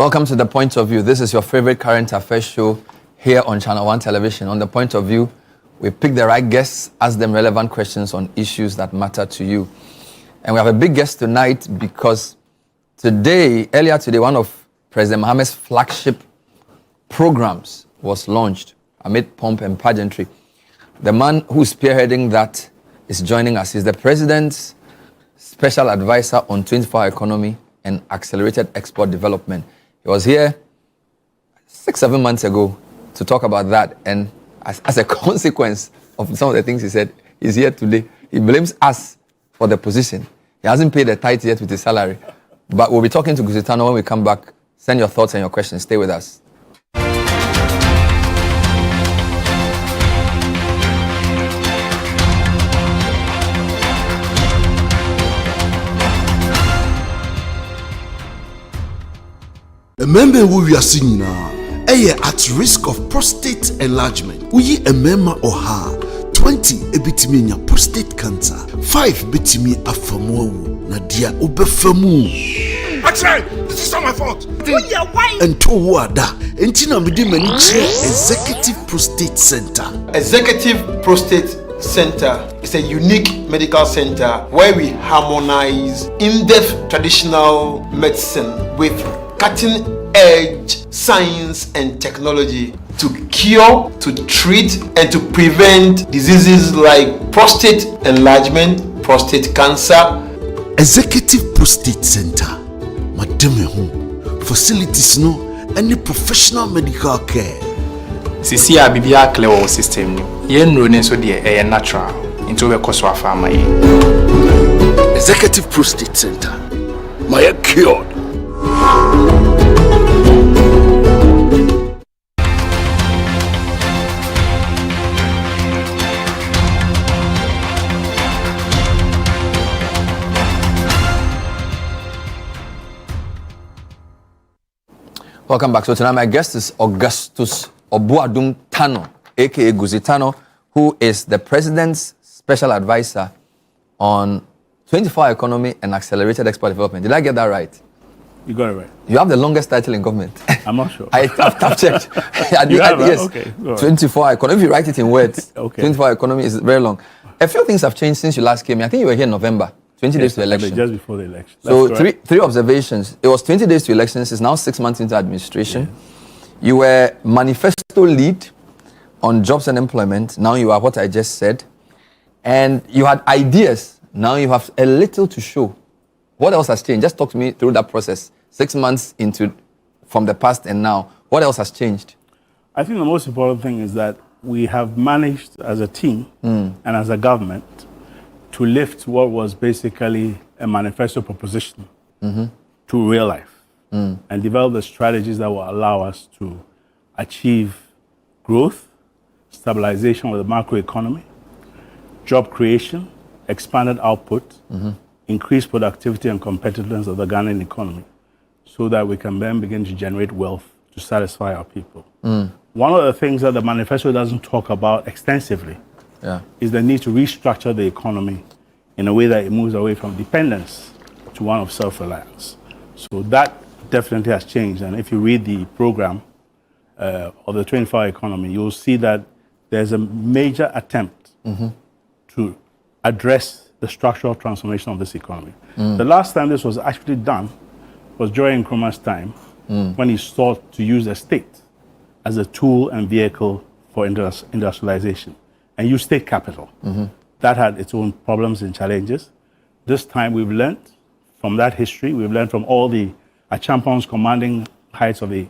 Welcome to The Point of View. This is your favorite current affairs show here on Channel 1 Television. On The Point of View, we pick the right guests, ask them relevant questions on issues that matter to you. And we have a big guest tonight because earlier today, one of President Mohammed's flagship programs was launched amid pomp and pageantry. The man who's spearheading that is joining us. He's the President's Special Advisor on 24-hour economy and accelerated export development. He was here 6-7 months ago to talk about that, and as a consequence of some of the things he said, he's here today. He blames us for the position. He hasn't paid the tithe yet with his salary. But we'll be talking to Guzitano when we come back. Send your thoughts and your questions. Stay with us. Remember who we are seeing now. At risk of prostate enlargement. We a member or her 20 ebitiminya prostate cancer. 5 bitimi afamu nadia obefamu. Actually, this is not my fault. And to wada entina midi maniche Executive Prostate Center. Executive Prostate Center is a unique medical center where we harmonize in-depth traditional medicine with cutting-edge science and technology to cure, to treat, and to prevent diseases like prostate enlargement, prostate cancer. Executive Prostate Center. Madame home. Facilities no any professional medical care. Sisi a bibia clear system ni. Ye nro ne so de natural. Into we koso afama ye. Executive Prostate Center. My cured. Welcome back. So tonight my guest is Augustus Obuadum Tano, aka Guzitano, who is the President's Special Advisor on 24-hour economy and accelerated export development. Did I get that right? You got it right. You have the longest title in government. I'm not sure. I've checked. Yes. Okay. 24-hour economy. If you write it in words, Okay. 24-hour economy is very long. A few things have changed since you last came here. I think you were here in November, 20 days to election. Just before the election. So That's three observations. It was 20 days to elections. It's now 6 months into administration. Yeah. You were manifesto lead on jobs and employment. Now you are what I just said. And you had ideas. Now you have a little to show. What else has changed? Just talk to me through that process. 6 months into from the past and now. What else has changed? I think the most important thing is that we have managed as a team and as a government to lift what was basically a manifesto proposition to real life and develop the strategies that will allow us to achieve growth, stabilization with the macroeconomy, job creation, expanded output, increased productivity and competitiveness of the Ghanaian economy so that we can then begin to generate wealth to satisfy our people. One of the things that the manifesto doesn't talk about extensively is the need to restructure the economy in a way that it moves away from dependence to one of self-reliance. So that definitely has changed. And if you read the program of the 24-hour economy, you'll see that there's a major attempt to address the structural transformation of this economy. The last time this was actually done was during Nkrumah's time when he sought to use the state as a tool and vehicle for industrialization and use state capital. That had its own problems and challenges. This time we've learned from that history, we've learned from all the Achampon's commanding heights of the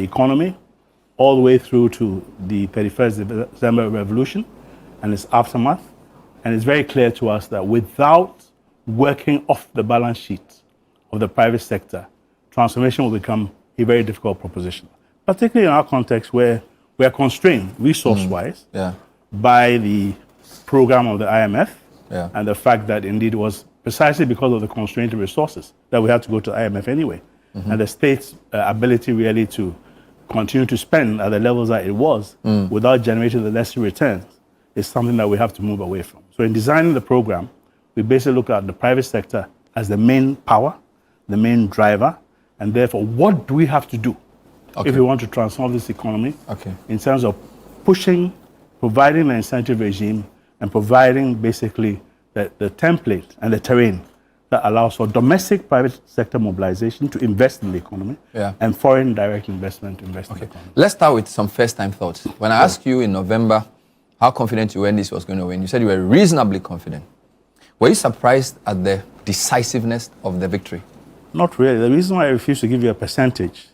economy, all the way through to the 31st December revolution and its aftermath. And it's very clear to us that without working off the balance sheet of the private sector, transformation will become a very difficult proposition, particularly in our context where we are constrained resource-wise by the program of the IMF and the fact that indeed it was precisely because of the constrained resources that we had to go to IMF anyway. And the state's ability really to continue to spend at the levels that it was without generating the necessary returns is something that we have to move away from. So in designing the program, we basically look at the private sector as the main power, the main driver, And therefore, what do we have to do if we want to transform this economy in terms of pushing, providing an incentive regime, and providing basically the template and the terrain that allows for domestic private sector mobilization to invest in the economy and foreign direct investment to invest in the economy. Let's start with some first-time thoughts. When I asked you in November how confident you were this was going to win, you said you were reasonably confident. Were you surprised at the decisiveness of the victory? Not really. The reason why I refuse to give you a percentage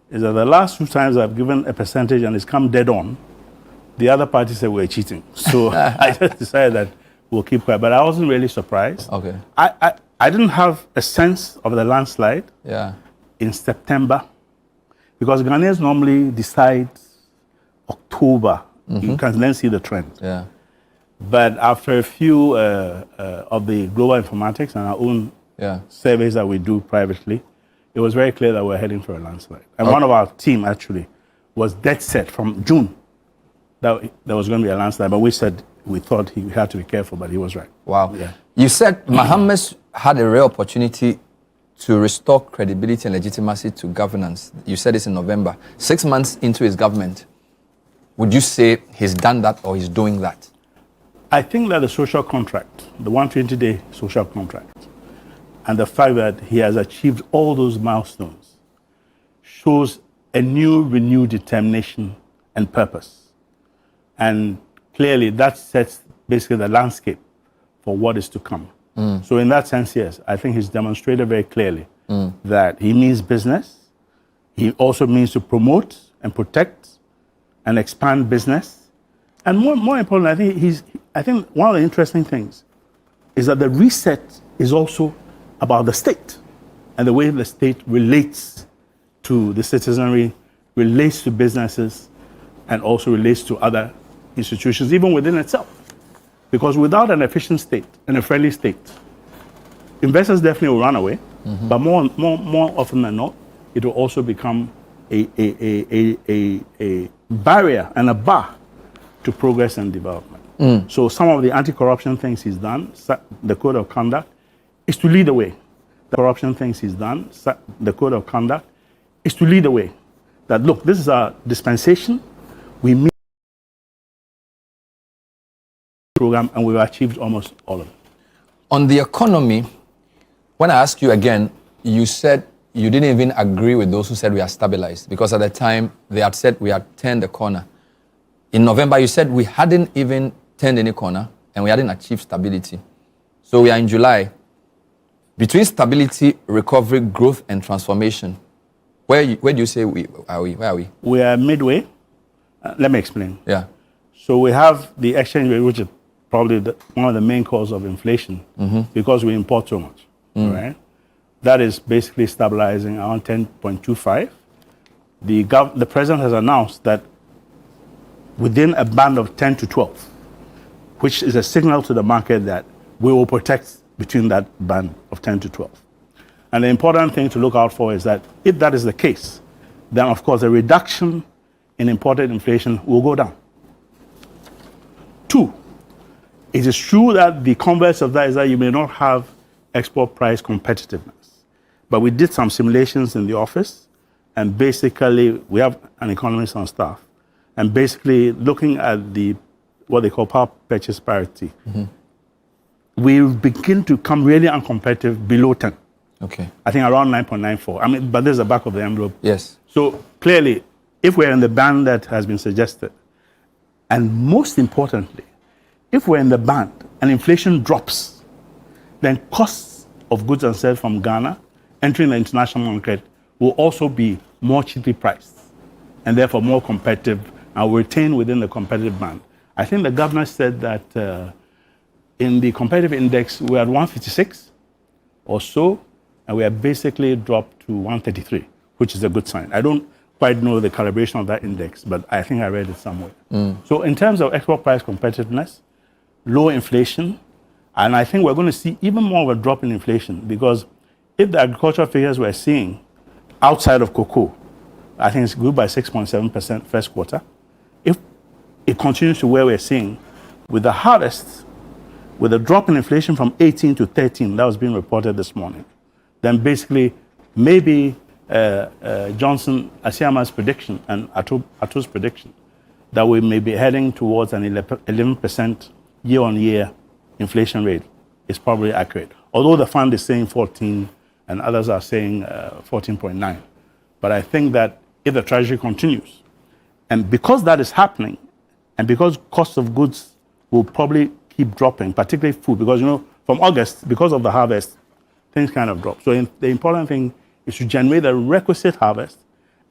is that the last 2 times I've given a percentage and it's come dead on, the other party said we're cheating. So I just decided that we'll keep quiet. But I wasn't really surprised. Okay. I didn't have a sense of the landslide in September because Ghanaians normally decide October. You can then see the trend. Yeah. But after a few of the global informatics and our own surveys that we do privately, it was very clear that we're heading for a landslide. And one of our team actually was dead set from June that there was going to be a landslide. But we said we thought he had to be careful, but he was right. Wow. Yeah. You said Mohammed had a rare opportunity to restore credibility and legitimacy to governance. You said this in November. 6 months into his government, would you say he's done that or he's doing that? I think that the social contract, the 120-day social contract, and the fact that he has achieved all those milestones shows a new, renewed determination and purpose. And clearly that sets basically the landscape for what is to come. So in that sense, yes, I think he's demonstrated very clearly that he means business. He also means to promote and protect and expand business. And more importantly, I think one of the interesting things is that the reset is also about the state and the way the state relates to the citizenry, relates to businesses, and also relates to other institutions, even within itself. Because without an efficient state and a friendly state, investors definitely will run away, but more often than not, it will also become a barrier and a bar to progress and development. So some of the anti-corruption things he's done, the code of conduct, is to lead the way. The corruption things he's done, the code of conduct, is to lead the way. That look, this is our dispensation. We meet the program and we've achieved almost all of it. On the economy, when I asked you again, you said you didn't even agree with those who said we are stabilized because at the time they had said we had turned the corner. In November, you said we hadn't even turned any corner and we hadn't achieved stability. So we are in July. Between stability, recovery, growth, and transformation, where do you say we are? Where are we? We are midway. Let me explain. Yeah. So we have the exchange rate, which is probably one of the main causes of inflation because we import so much, right? That is basically stabilizing around 10.25. The president has announced that within a band of 10 to 12, which is a signal to the market that we will protect between that band of 10 to 12. And the important thing to look out for is that if that is the case, then of course a reduction in imported inflation will go down. 2, it is true that the converse of that is that you may not have export price competitiveness. But we did some simulations in the office, and basically we have an economist on staff, and basically looking at what they call power purchase parity, we begin to come really uncompetitive below 10. Okay. I think around 9.94. I mean, but there's the back of the envelope. Yes. So clearly, if we're in the band that has been suggested, and most importantly, if we're in the band and inflation drops, then costs of goods and services from Ghana entering the international market will also be more cheaply priced and therefore more competitive and will retain within the competitive band. I think the governor said that in the competitive index, we're at 156 or so, and we are basically dropped to 133, which is a good sign. I don't quite know the calibration of that index, but I think I read it somewhere. So in terms of export price competitiveness, low inflation, and I think we're going to see even more of a drop in inflation because if the agricultural figures we're seeing outside of cocoa, I think it's grew by 6.7% first quarter. If it continues to where we're seeing, with the harvest, with a drop in inflation from 18 to 13, that was being reported this morning, then basically maybe Johnson Asiama's prediction and Ato's prediction that we may be heading towards an 11% year-on-year inflation rate is probably accurate. Although the fund is saying 14 and others are saying 14.9. But I think that if the Treasury continues, and because that is happening, and because cost of goods will probably keep dropping, particularly food, because, you know, from August, because of the harvest, things kind of drop. So the important thing is to generate the requisite harvest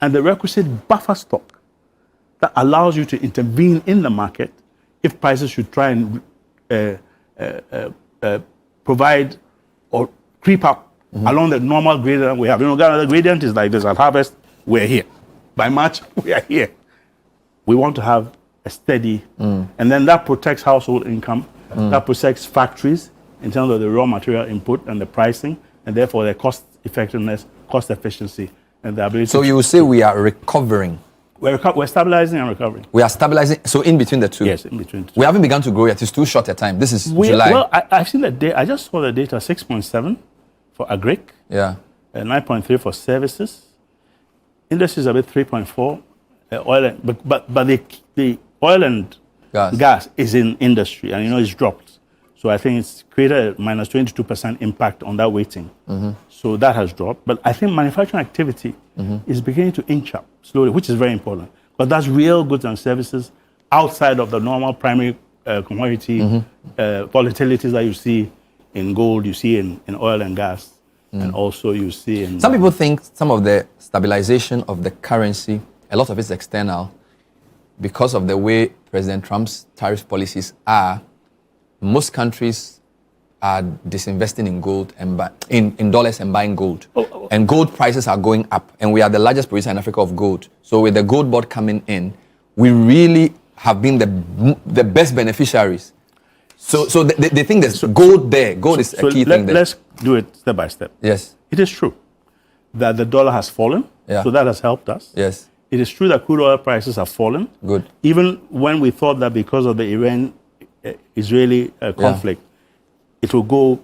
and the requisite buffer stock that allows you to intervene in the market if prices should try and provide or creep up along the normal gradient we have. You know, the gradient is like this. At harvest, we're here. By March, we are here. We want to have a steady, and then that protects household income, that protects factories in terms of the raw material input and the pricing, and therefore the cost effectiveness, cost efficiency, and the ability. So you will say we are recovering. We're stabilizing and recovering. We are stabilizing. So in between the two. Yes, in between. We haven't begun to grow yet. It's too short a time. This is July. Well, I've seen the data. I just saw the data: 6.7 for agric. Yeah. 9.3 for services. Industry is about 3.4. Oil, but the oil and gas is in industry, and you know it's dropped. So I think it's created a minus 22% impact on that weighting. So that has dropped. But I think manufacturing activity is beginning to inch up slowly, which is very important. But that's real goods and services outside of the normal primary commodity volatilities that you see in gold, you see in oil and gas, and also you see in... Some people think some of the stabilization of the currency, a lot of it's external, because of the way President Trump's tariff policies are. Most countries are disinvesting in gold and in dollars and buying gold. And gold prices are going up. And we are the largest producer in Africa of gold. So with the gold board coming in, we really have been the best beneficiaries. So they think there's gold there. Gold is a key thing there. Let's do it step by step. Yes. It is true that the dollar has fallen. Yeah. So that has helped us. Yes. It is true that crude oil prices have fallen. Good. Even when we thought that because of the Iran-Israeli conflict, it will go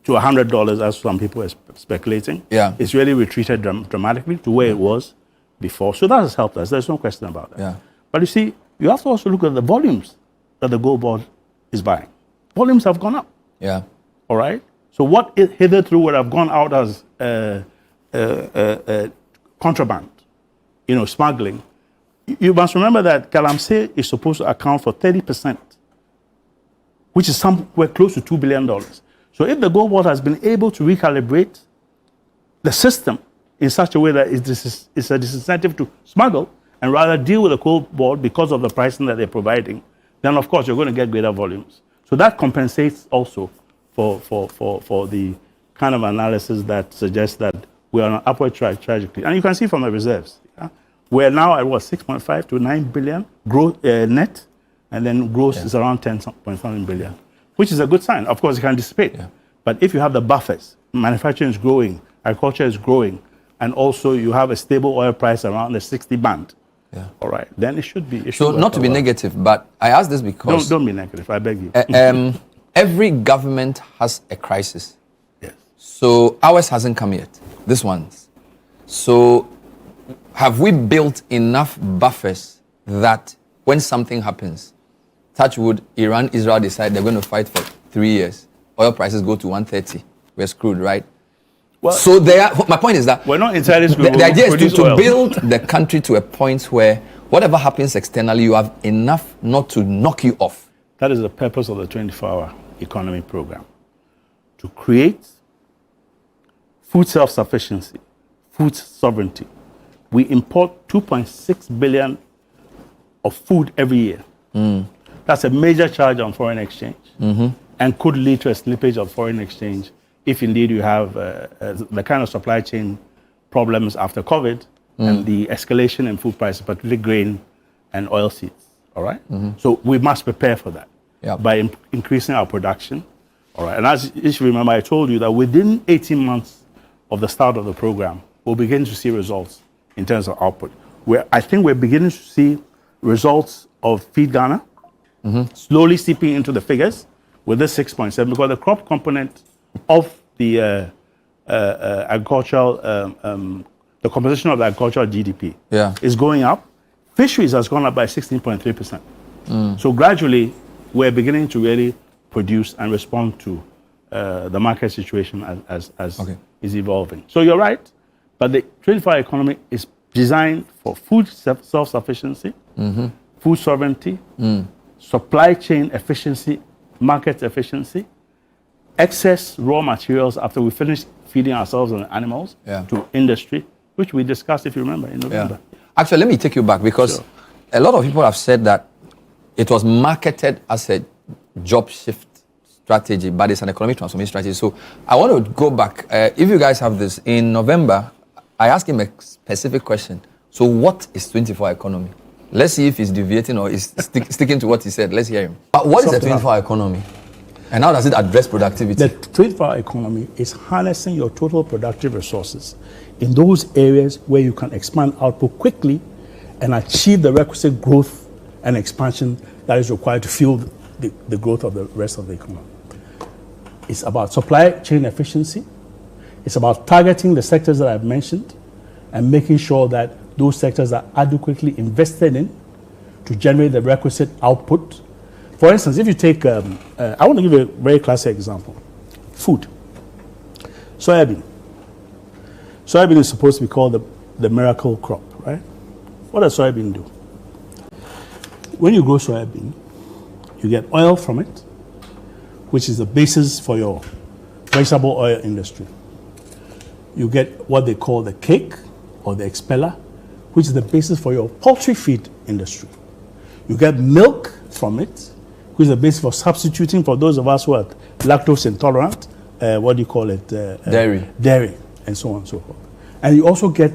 to $100, as some people are speculating. Yeah. It's really retreated dramatically to where it was before. So that has helped us. There's no question about that. Yeah. But you see, you have to also look at the volumes that the gold board is buying. Volumes have gone up. Yeah. All right? So what hitherto would have gone out as contraband, you know, smuggling, you must remember that Galamsey is supposed to account for 30%, which is somewhere close to $2 billion. So if the gold board has been able to recalibrate the system in such a way that it's a disincentive to smuggle and rather deal with the gold board because of the pricing that they're providing, then of course you're going to get greater volumes. So that compensates also for the kind of analysis that suggests that we are on an upward trajectory. And you can see from the reserves, we're now at what, 6.5 to 9 billion growth, net, and then gross is around 10.7 billion, which is a good sign. Of course, it can dissipate. Yeah. But if you have the buffers, manufacturing is growing, agriculture is growing, and also you have a stable oil price around the 60 band, all right, then it should be. So not to be negative, but I ask this because... Don't be negative, I beg you. Every government has a crisis. Yes. So ours hasn't come yet, this one's. So have we built enough buffers that when something happens, touch wood, Iran, Israel decide they're going to fight for 3 years, oil prices go to 130, we're screwed, right? Well, so my point is that we're not entirely screwed. The idea is to build the country to a point where whatever happens externally, you have enough not to knock you off. That is the purpose of the 24-hour economy program, to create food self-sufficiency, food sovereignty. We import 2.6 billion of food every year. That's a major charge on foreign exchange and could lead to a slippage of foreign exchange if indeed you have the kind of supply chain problems after COVID and the escalation in food prices, particularly grain and oilseeds. All right? So we must prepare for that by increasing our production. All right? And as you should remember, I told you that within 18 months of the start of the program, we'll begin to see results in terms of output. I think we're beginning to see results of Feed Ghana slowly seeping into the figures with this 6.7, because the crop component of the agricultural the composition of the agricultural GDP, Yeah. is going up. Fisheries has gone up by 16.3%. So gradually, we're beginning to really produce and respond to the market situation as Okay. is evolving. So you're right, but the 24-hour economy is designed for food self-sufficiency, food sovereignty, supply chain efficiency, market efficiency, excess raw materials after we finish feeding ourselves and animals Yeah. to industry, which we discussed, if you remember, in Yeah. November. Actually, let me take you back because Sure. a lot of people have said that it was marketed as a job shift strategy, but it's an economic transformation strategy. So I want to go back. If you guys have this, in November, I asked him a specific question. So what is 24-hour economy? Let's see if he's deviating or is sticking to what he said. Let's hear him. But what is a 24-hour economy? And how does it address productivity? The 24-hour economy is harnessing your total productive resources in those areas where you can expand output quickly and achieve the requisite growth and expansion that is required to fuel the growth of the rest of the economy. It's about supply chain efficiency. It's about targeting the sectors that I've mentioned and making sure that those sectors are adequately invested in to generate the requisite output. For instance, if you take, I want to give you a very classic example. Food. Soybean. Soybean is supposed to be called the miracle crop, right? What does soybean do? When you grow soybean, you get oil from it, which is the basis for your vegetable oil industry. You get what they call the cake or the expeller, which is the basis for your poultry feed industry. You get milk from it, which is the basis for substituting for those of us who are lactose intolerant, dairy, and so on and so forth. And you also get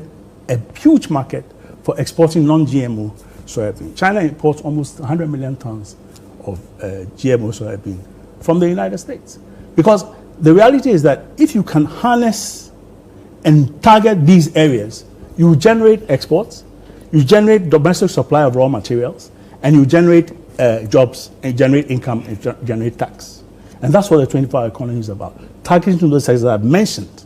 a huge market for exporting non-GMO soybean. China imports almost 100 million tons of GMO soybean from the United States. Because the reality is that if you can harness and target these areas, you generate exports, you generate domestic supply of raw materials, and you generate jobs, and generate income, and generate tax. And that's what the 24-hour economy is about, targeting to those sectors that I've mentioned.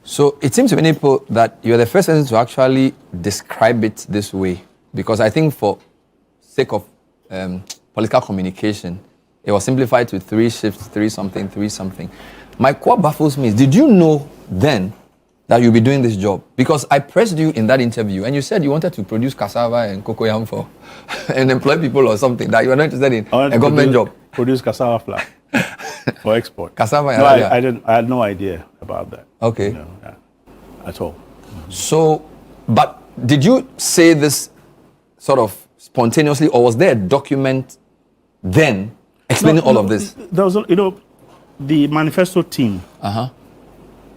So it seems to many people that you're the first person to actually describe it this way, because I think for sake of political communication, it was simplified to 3 shifts, 3 something. What baffles me is, did you know then that you'll be doing this job? Because I pressed you in that interview and you said you wanted to produce cassava and cocoyam for and employ people or something, that you were not interested in a government job. Produce cassava flour for export. Cassava. No, I had no idea about that. Okay. At all. So, but did you say this sort of spontaneously, or was there a document then explaining all of this? There was, the manifesto team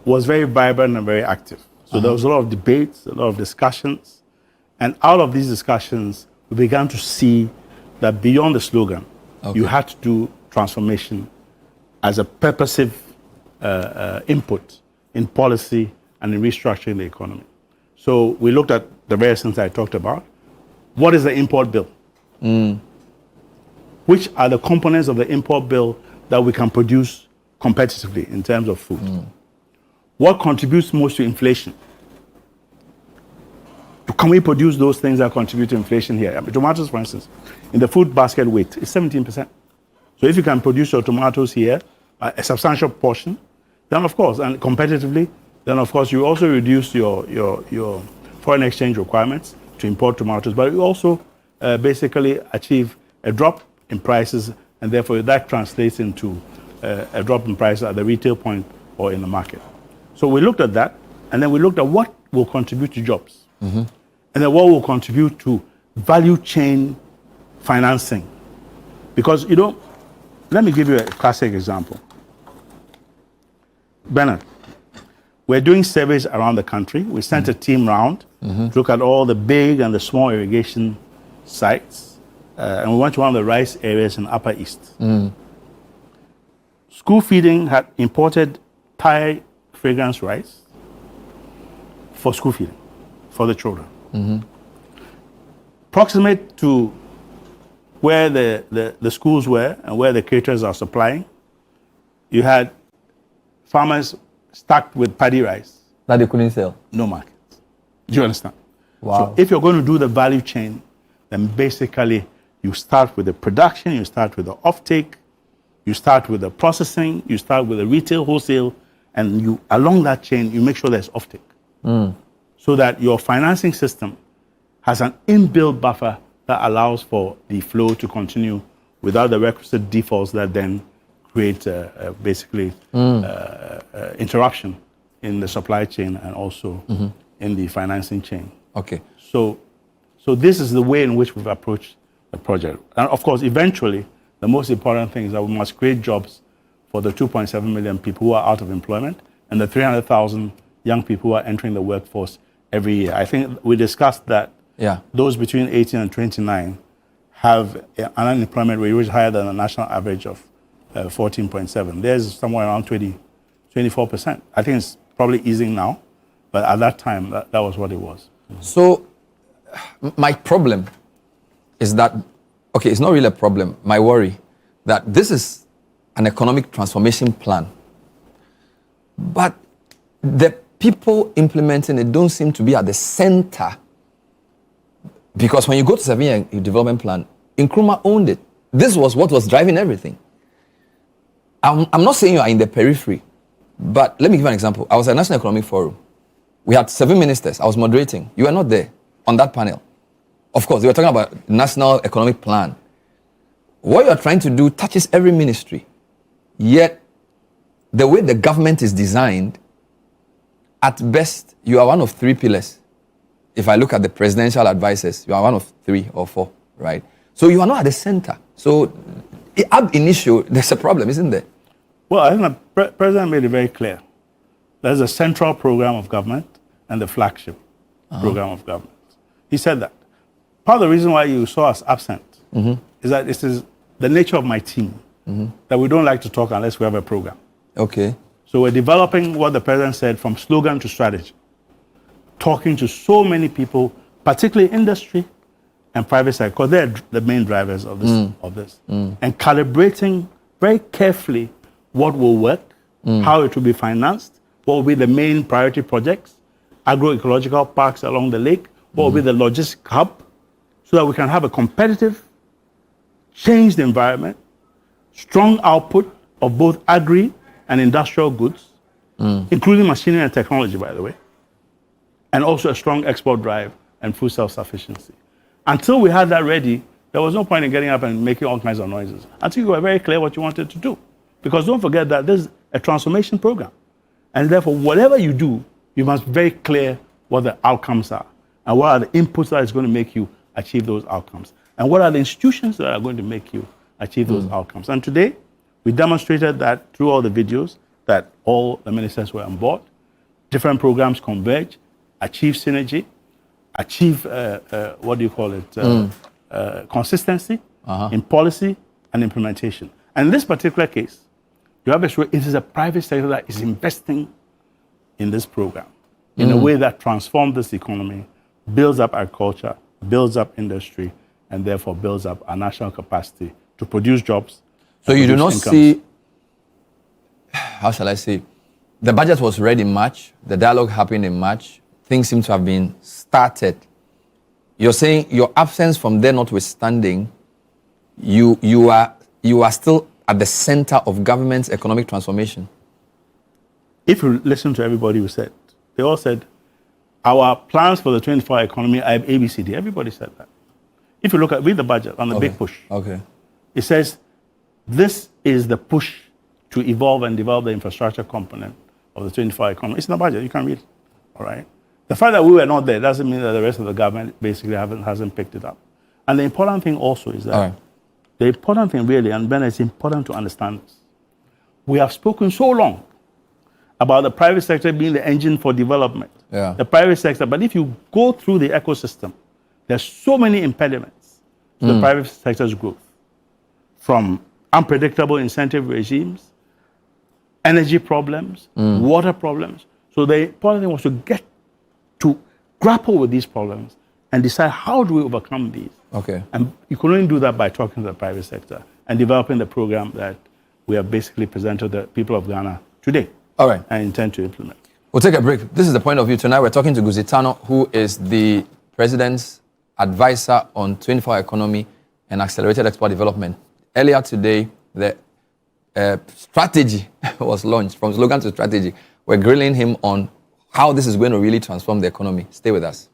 was very vibrant and very active. So there was a lot of debates, a lot of discussions. And out of these discussions, we began to see that beyond the slogan, you had to do transformation as a purposive input in policy and in restructuring the economy. So we looked at the various things I talked about. What is the import bill? Which are the components of the import bill that we can produce competitively in terms of food? What contributes most to inflation? Can we produce those things that contribute to inflation here? Tomatoes, for instance, in the food basket weight is 17%. So if you can produce your tomatoes here, a substantial portion, then of course, and competitively, then of course you also reduce your foreign exchange requirements to import tomatoes, but you also basically achieve a drop in prices, and therefore that translates into a drop in prices at the retail point or in the market. So we looked at that, and then we looked at what will contribute to jobs, and then what will contribute to value chain financing. Because, let me give you a classic example. Bernard, we're doing surveys around the country. We sent a team round to look at all the big and the small irrigation sites. And we went to one of the rice areas in Upper East. School feeding had imported Thai fragrance rice for school feeding, for the children. Proximate to where the schools were and where the caterers are supplying, you had farmers stacked with paddy rice. That they couldn't sell? No market. Do you understand? Wow. So if you're going to do the value chain, then basically you start with the production, you start with the offtake, you start with the processing, you start with the retail, wholesale, and you along that chain, you make sure there's offtake. So that your financing system has an inbuilt buffer that allows for the flow to continue without the requisite defaults that then create basically interruption in the supply chain and also in the financing chain. Okay. So this is the way in which we've approached the project. And of course, eventually, the most important thing is that we must create jobs for the 2.7 million people who are out of employment and the 300,000 young people who are entering the workforce every year. I think we discussed that those between 18 and 29 have an unemployment rate which is higher than the national average of 14.7. There's somewhere around 24%. I think it's probably easing now, but at that time, that was what it was. So my problem is that, okay, it's not really a problem, my worry, that this is an economic transformation plan, but the people implementing it don't seem to be at the center. Because when you go to 7-year development plan, Nkrumah owned it. This was what was driving everything. I'm not saying you are in the periphery, but let me give you an example. I was at National Economic Forum. We had 7 ministers. I was moderating. You were not there on that panel. Of course, they were talking about National Economic Plan. What you are trying to do touches every ministry. Yet, the way the government is designed, at best, you are one of 3 pillars. If I look at the presidential advisors, you are one of 3 or 4, right? So you are not at the center. So ab initio, there's a problem, isn't there? Well, I think the president made it very clear. There's a central program of government and the flagship program of government. He said that. Part of the reason why you saw us absent is that this is the nature of my team, that we don't like to talk unless we have a program. Okay. So we're developing what the president said from slogan to strategy, talking to so many people, particularly industry and private sector, because they're the main drivers of this, and calibrating very carefully what will work, how it will be financed, what will be the main priority projects, agroecological parks along the lake, what will be the logistic hub, so that we can have a competitive, changed environment, strong output of both agri and industrial goods, including machinery and technology, by the way, and also a strong export drive and food self-sufficiency. Until we had that ready, there was no point in getting up and making all kinds of noises until you were very clear what you wanted to do. Because don't forget that this is a transformation program. And therefore, whatever you do, you must be very clear what the outcomes are and what are the inputs that is going to make you achieve those outcomes. And what are the institutions that are going to make you achieve those outcomes. And today, we demonstrated that through all the videos that all the ministers were on board. Different programs converge, achieve synergy, achieve, consistency in policy and implementation. And in this particular case, you have it is a private sector that is investing in this program in a way that transforms this economy, builds up agriculture, builds up industry, and therefore builds up our national capacity to produce jobs. So you do not see, how shall I say, the budget was read in March, the dialogue happened in March, things seem to have been started. You're saying your absence from there notwithstanding, you are still at the center of government's economic transformation. If you listen to everybody who said, they all said, our plans for the 24-hour economy are ABCD. Everybody said that. If you read the budget on the big push, it says, this is the push to evolve and develop the infrastructure component of the 24-hour economy. It's in the budget. You can read it. All right? The fact that we were not there doesn't mean that the rest of the government basically hasn't picked it up. And the important thing also is that, the important thing really, and Ben, it's important to understand this. We have spoken so long about the private sector being the engine for development. The private sector, but if you go through the ecosystem, there's so many impediments to the private sector's growth, from unpredictable incentive regimes, energy problems, water problems. So the important thing was to get to grapple with these problems and decide how do we overcome these. And you can only do that by talking to the private sector and developing the program that we have basically presented to the people of Ghana today and intend to implement. We'll take a break. This is the point of view. Tonight we're talking to Guzitano, who is the President's advisor on 24-hour economy and accelerated export development. Earlier today, the strategy was launched. From slogan to strategy. We're grilling him on how this is going to really transform the economy. Stay with us.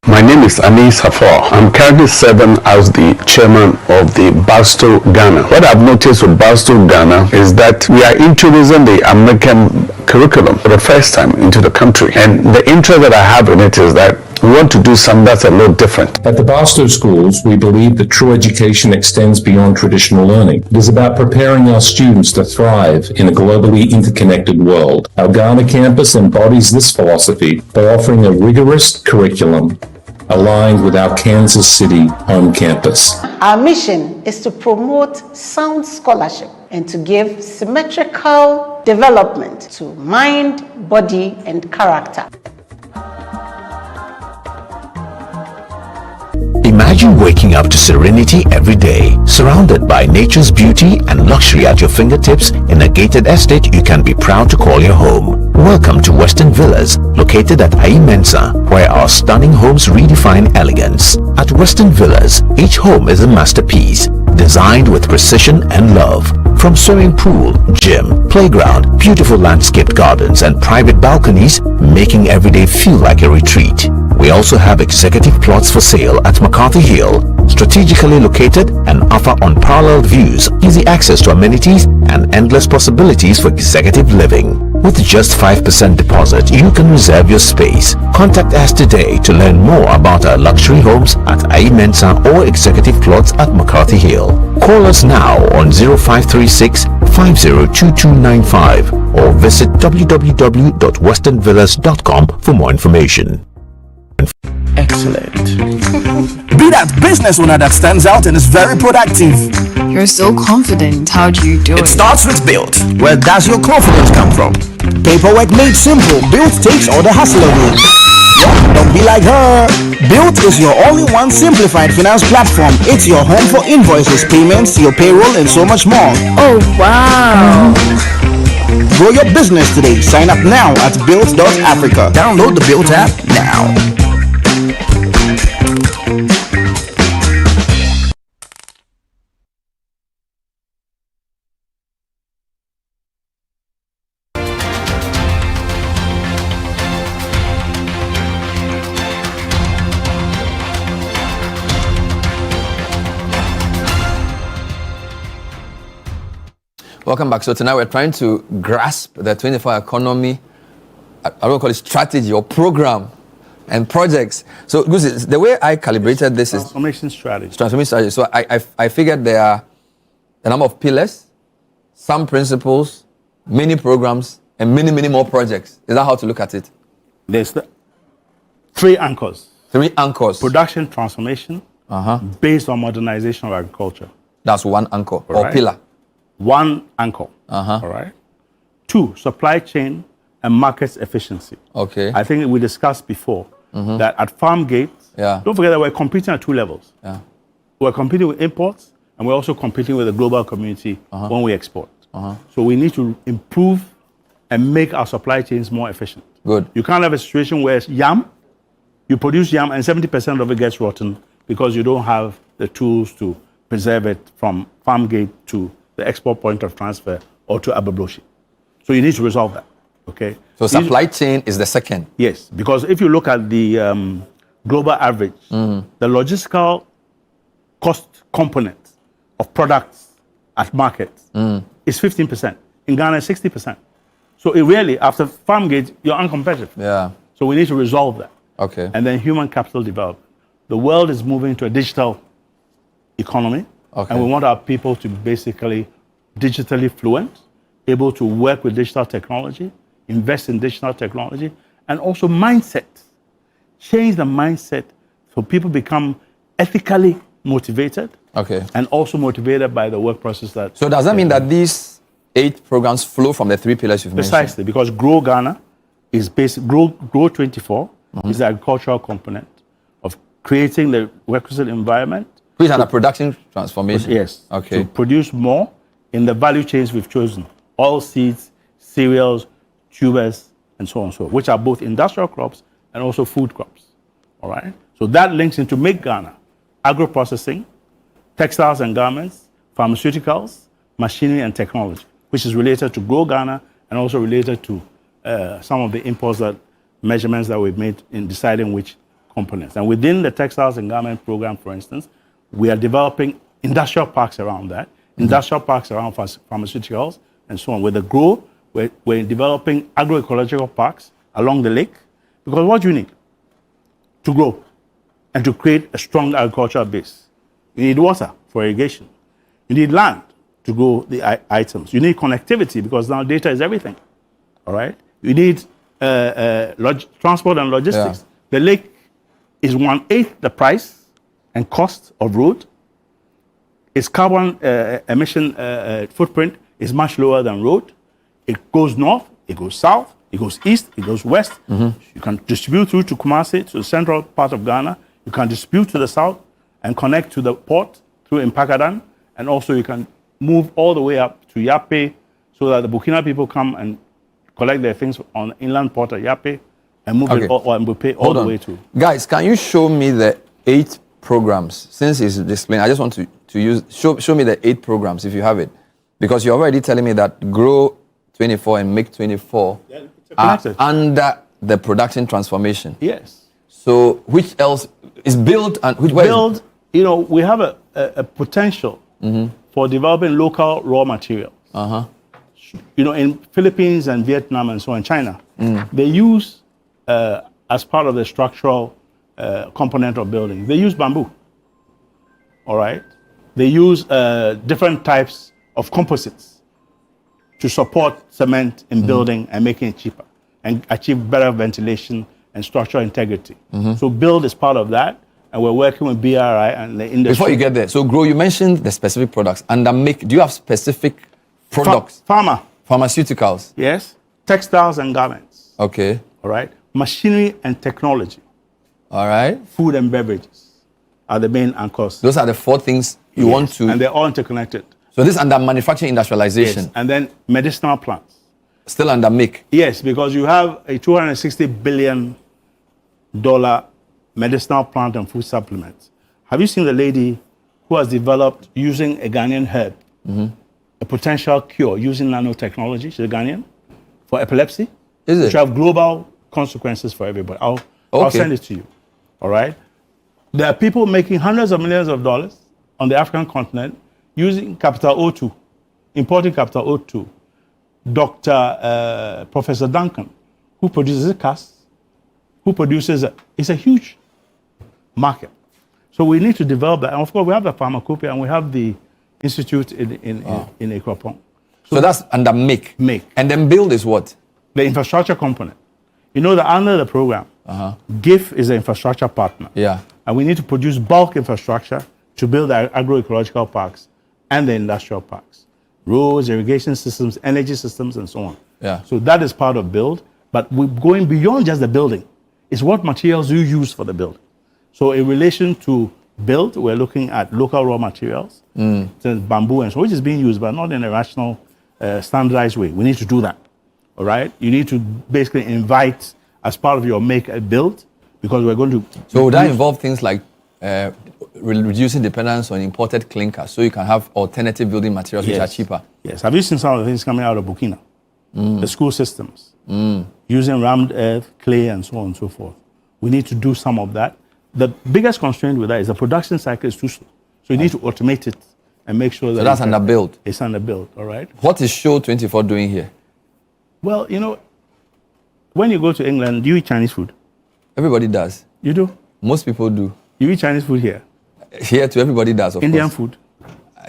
My name is Anis Hafor. I'm currently serving as the chairman of the Barstow Ghana. What I've noticed with Barstow Ghana is that we are introducing the American curriculum for the first time into the country. And the interest that I have in it is that we want to do something that's a little different. At the Barstow schools, we believe that true education extends beyond traditional learning. It is about preparing our students to thrive in a globally interconnected world. Our Ghana campus embodies this philosophy by offering a rigorous curriculum aligned with our Kansas City home campus. Our mission is to promote sound scholarship and to give symmetrical development to mind, body, and character. Imagine waking up to serenity every day, surrounded by nature's beauty and luxury at your fingertips in a gated estate you can be proud to call your home. Welcome to Western Villas, located at Ai Mensa, where our stunning homes redefine elegance. At Western Villas, each home is a masterpiece, designed with precision and love. From swimming pool, gym, playground, beautiful landscaped gardens and private balconies, making every day feel like a retreat. We also have executive plots for sale at McCarthy Hill, strategically located and offer unparalleled views, easy access to amenities, and endless possibilities for executive living. With just 5% deposit, you can reserve your space. Contact us today to learn more about our luxury homes at Ai Mensa or executive plots at McCarthy Hill. Call us now on 0536 502295 or visit www.westernvillas.com for more information. Excellent. Be that business owner that stands out and is very productive. You're so confident. How do you do it? It starts with Built. Where does your confidence come from? Paperwork made simple. Built takes all the hassle away. Don't be like her. Built is your all-in-one simplified finance platform. It's your home for invoices, payments, your payroll, and so much more. Oh, wow. Grow your business today. Sign up now at Built.Africa. Download the Built app now. Welcome back. So tonight we're trying to grasp the 24-hour economy, I don't call it strategy or program and projects. So the way I calibrated this is transformation strategy. Transformation strategy. So I figured there are a number of pillars, some principles, many programs, and many more projects. Is that how to look at it? There's three anchors. Three anchors. Production transformation based on modernization of agriculture. That's one anchor or pillar. One anchor. All right. Two, supply chain and markets efficiency. Okay. I think we discussed before that at farm gate, don't forget that we're competing at two levels. We're competing with imports and we're also competing with the global community when we export. So we need to improve and make our supply chains more efficient. Good. You can't have a situation where you produce yam and 70% of it gets rotten because you don't have the tools to preserve it from farm gate to the export point of transfer or to Ababloshi. So you need to resolve that, okay? So supply chain is the second? Yes, because if you look at the global average, the logistical cost component of products at markets is 15%. In Ghana, 60%. So it really, after farm gate, you're uncompetitive. Yeah. So we need to resolve that. Okay. And then human capital development. The world is moving to a digital economy. Okay. And we want our people to be basically digitally fluent, able to work with digital technology, invest in digital technology, and also mindset. Change the mindset so people become ethically motivated. Okay. And also motivated by the work process that. So does that mean that these 8 programs flow from the 3 pillars you've mentioned? Precisely, because Grow Ghana is Grow 24 is the agricultural component of creating the requisite environment. Which is a production transformation? Yes. Okay. To produce more in the value chains we've chosen. Oil seeds, cereals, tubers, and so on and so on, which are both industrial crops and also food crops. All right? So that links into Make Ghana, agro-processing, textiles and garments, pharmaceuticals, machinery and technology, which is related to Grow Ghana and also related to some of the measurements that we've made in deciding which components. And within the textiles and garment program, for instance, we are developing industrial parks around that, industrial parks around pharmaceuticals and so on. With the Grow, we're developing agroecological parks along the lake, because what do you need to grow and to create a strong agricultural base? You need water for irrigation. You need land to grow the items. You need connectivity, because now data is everything. All right? You need transport and logistics. Yeah. The lake is 1/8 the price and cost of road. Its carbon emission footprint is much lower than road. It goes north, it goes south, it goes east, it goes west. You can distribute through to Kumasi, to the central part of Ghana. You can distribute to the south and connect to the port through Impakadan. And also you can move all the way up to Yape, so that the Burkina people come and collect their things on inland port at Yape and move it or Mbupe all the way to. Guys, can you show me the 8 programs? Since it's displaying, I just want to show me the 8 programs if you have it. Because you're already telling me that Grow 24 and Make 24 are under the production transformation. Yes. So which else is Build and which Build, you know, we have a potential for developing local raw materials. You know, in Philippines and Vietnam and so on, China, they use, as part of the structural component of building, they use bamboo. All right? They use different types of composites to support cement in building and making it cheaper and achieve better ventilation and structural integrity. So Build is part of that, and we're working with BRI and the industry. Before you get there, so Grow, you mentioned the specific products. Under Make, do you have specific products? Pharmaceuticals. Yes. Textiles and garments. Okay. All right. Machinery and technology. All right. Food and beverages are the main anchors. Those are the 4 things you want to... And they're all interconnected. So this is under manufacturing industrialization. Yes. And then medicinal plants. Still under Make. Yes, because you have a $260 billion medicinal plant and food supplements. Have you seen the lady who has developed, using a Ghanaian herb, a potential cure using nanotechnology? She's a Ghanaian, for epilepsy. Is it? Which have global consequences for everybody. I'll send it to you. All right? There are people making hundreds of millions of dollars on the African continent using capital O2, importing capital O2. Professor Duncan, who produces cast, it's a huge market. So we need to develop that. And of course, we have the pharmacopoeia and we have the institute in Ekropong. So that's under Make. Make. And then Build is what? The infrastructure component. You know that under the program, GIF is the infrastructure partner. Yeah. And we need to produce bulk infrastructure to build our agroecological parks and the industrial parks. Roads, irrigation systems, energy systems, and so on. Yeah. So that is part of Build. But we're going beyond just the building. It's what materials you use for the building. So in relation to Build, we're looking at local raw materials, bamboo and so, which is being used, but not in a rational, standardized way. We need to do that. All right? You need to basically invite, as part of your Make a Build, because we're going to... So would that involve things like reducing dependence on imported clinker, so you can have alternative building materials which are cheaper? Yes. Have you seen some of the things coming out of Burkina? The school systems, using rammed earth, clay, and so on and so forth. We need to do some of that. The biggest constraint with that is the production cycle is too slow. So you need to automate it and make sure that... So that's under Build? It's under Build, all right? What is Show 24 doing here? Well, you know, when you go to England, do you eat Chinese food? Everybody does. You do? Most people do. You eat Chinese food here? Here too, everybody does, of Indian course. food?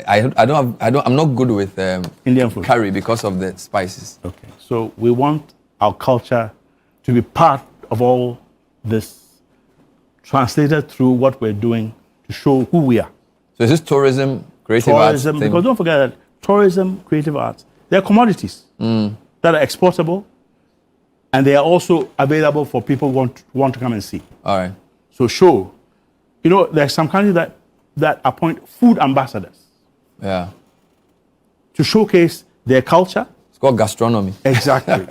I'm not good with Indian food curry because of the spices. Okay. So we want our culture to be part of all this, translated through what we're doing to show who we are. So is this tourism, creative arts thing? Because don't forget that tourism, creative arts, they're commodities that are exportable And they are also available for people who want to come and see. All right. So show. You know, there's some countries that appoint food ambassadors. Yeah. To showcase their culture. It's called gastronomy. Exactly.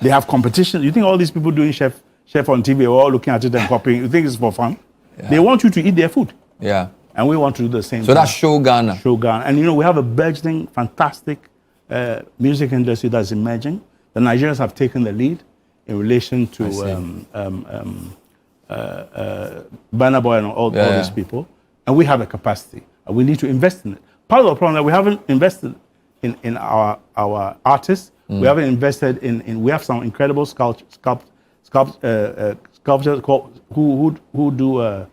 They have competition. You think all these people doing chef on TV are all looking at it and copying? You think it's for fun? Yeah. They want you to eat their food. Yeah. And we want to do the same. So that's Show Ghana. Show Ghana. And you know, we have a burgeoning, fantastic music industry that's emerging. The Nigerians have taken the lead in relation to Burna Boy and all these people. And we have a capacity. And we need to invest in it. Part of the problem that we haven't invested in our artists. We haven't invested in we have some incredible sculptors who do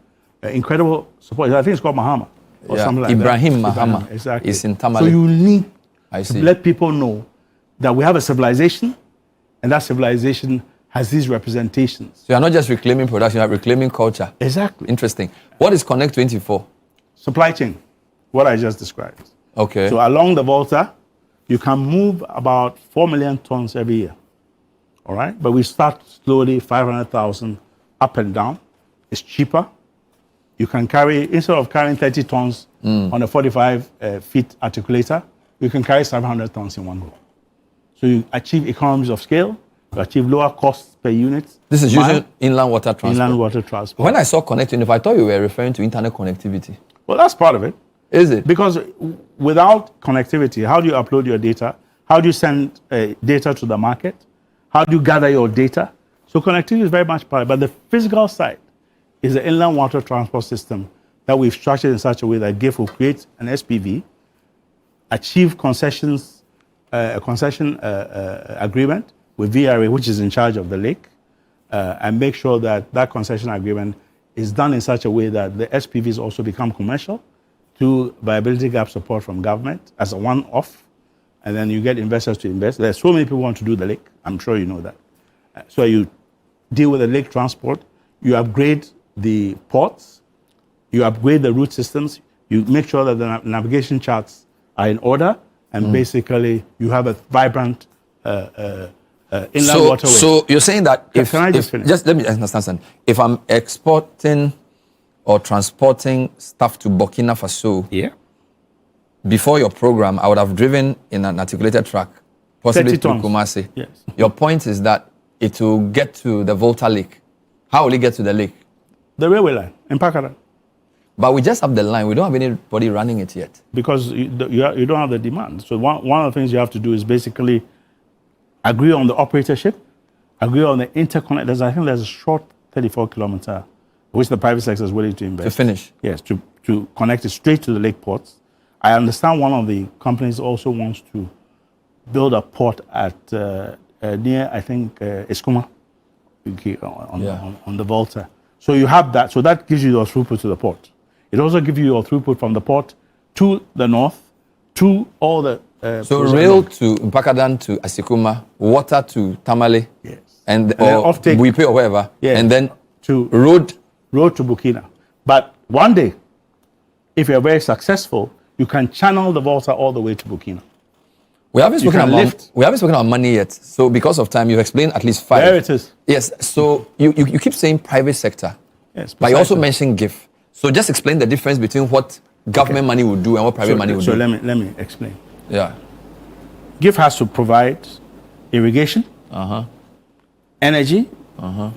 incredible support. I think it's called Mahama or something like Ibrahim that. Mahama. Exactly. It's in Tamale. So you need to let people know that we have a civilization, and that civilization has these representations. So you're not just reclaiming production, you're reclaiming culture. Exactly. Interesting. What is Connect 24? Supply chain, what I just described. Okay. So along the Volta, you can move about 4 million tons every year. All right? But we start slowly, 500,000 up and down. It's cheaper. You can carry, instead of carrying 30 tons on a 45 feet articulator, you can carry 700 tons in one go. So you achieve economies of scale, you achieve lower costs per unit. This is using inland water transport. Inland water transport. When I saw Connect 24, I thought you were referring to internet connectivity. Well, that's part of it. Is it? Because without connectivity, how do you upload your data? How do you send data to the market? How do you gather your data? So connectivity is very much part of it. But the physical side is the inland water transport system that we've structured in such a way that GIF will create an SPV, achieve concessions, a concession agreement with VRA, which is in charge of the lake, and make sure that that concession agreement is done in such a way that the SPVs also become commercial through viability gap support from government as a one-off, and then you get investors to invest. There's so many people who want to do the lake. I'm sure you know that. So you deal with the lake transport, you upgrade the ports, you upgrade the route systems, you make sure that the navigation charts are in order, and basically you have a vibrant inland waterway. So you're saying that Can I just finish? Just let me understand. If I'm exporting or transporting stuff to Burkina Faso, before your program, I would have driven in an articulated truck, possibly to Kumasi. Yes. Your point is that it will get to the Volta Lake. How will it get to the lake? The railway line in Pakara. But we just have the line. We don't have anybody running it yet. Because you don't have the demand. So one of the things you have to do is basically agree on the operatorship, agree on the interconnect. I think there's a short 34 kilometer, which the private sector is willing to invest. To finish? Yes, to connect it straight to the lake ports. I understand one of the companies also wants to build a port at near, I think, Eskuma on the Volta. So you have that. So that gives you your throughput to the port. It also gives you your throughput from the port to the north, to all the... so rail to Mpakadan to Asikuma, water to Tamale, yes, and or Buipe or wherever, yes, and then to road to Burkina. But one day, if you're very successful, you can channel the Volta all the way to Burkina. We haven't spoken about money yet. So because of time, you've explained at least 5. There it is. Yes. So you keep saying private sector. Yes. But you also mentioned GIF. So just explain the difference between what government money would do and what private money would do. So let me explain. Yeah. GIF has to provide irrigation, energy,